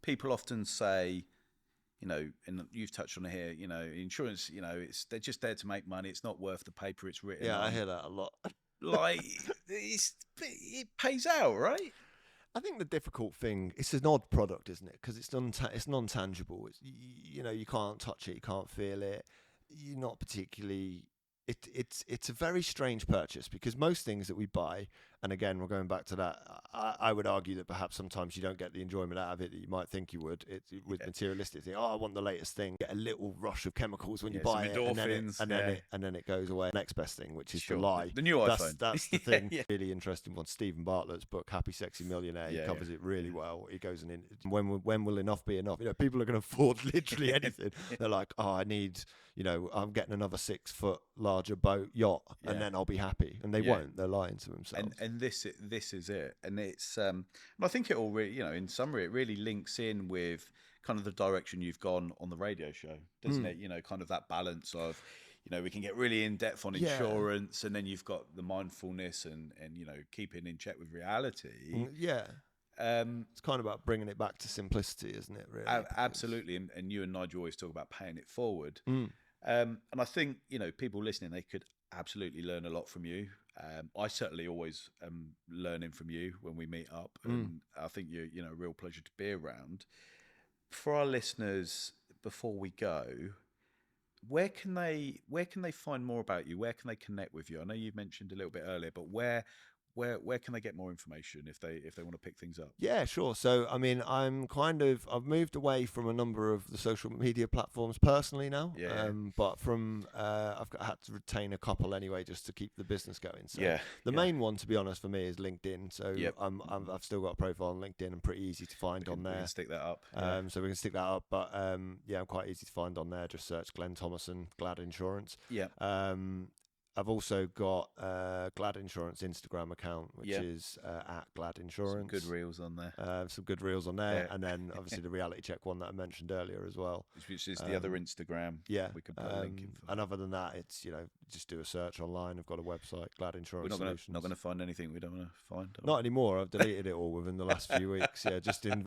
people often say, and you've touched on it here, insurance, they're just there to make money. It's not worth the paper it's written Yeah, I on. hear that a lot. Like, it pays out, right? I think the difficult thing, it's an odd product, isn't it? Because it's non-tangible. You can't touch it, you can't feel it. You're not particularly. It's a very strange purchase, because most things that we buy, and again we're going back to that. I would argue that perhaps sometimes you don't get the enjoyment out of it that you might think you would. With materialistic thing, I want the latest thing. Get a little rush of chemicals when you buy it, and then it goes away. Next best thing, which is the lie. The new iPhone. That's the thing. Really interesting one. Stephen Bartlett's book, Happy Sexy Millionaire. He covers it really well. He goes in. When will enough be enough? People are going to afford literally anything. They're like, I need. I'm getting another 6 foot larger yacht, and then I'll be happy. And they won't. They're lying to themselves. And this is it. And it's and I think it all really, in summary, it really links in with kind of the direction you've gone on the radio show, doesn't it? Kind of that balance of, we can get really in depth on insurance, and then you've got the mindfulness and keeping in check with reality. It's kind of about bringing it back to simplicity, isn't it? Really, absolutely. And you and Nigel always talk about paying it forward. And I think, people listening, they could absolutely learn a lot from you. I certainly always am learning from you when we meet up, and I think you're, a real pleasure to be around. For our listeners, before we go, where can they find more about you? Where can they connect with you? I know you mentioned a little bit earlier, but where can they get more information if they want to pick things up? Yeah, sure. So, I mean, I've moved away from a number of the social media platforms personally now. But I've had to retain a couple anyway, just to keep the business going. So the main one, to be honest, for me is LinkedIn. So I've still got a profile on LinkedIn and pretty easy to find on there. We can stick that up. So we can stick that up. But I'm quite easy to find on there. Just search Glenn Thomason, Glad Insurance. I've also got Glad Insurance Instagram account, which is at Glad Insurance. Some good reels on there. And then obviously the reality check one that I mentioned earlier as well, which is the other Instagram. We can put a link in for. And other than that, it's just do a search online. I've got a website, Glad Insurance Solutions. Not going to find anything we don't want to find. Not anymore. I've deleted it all within the last few weeks. Just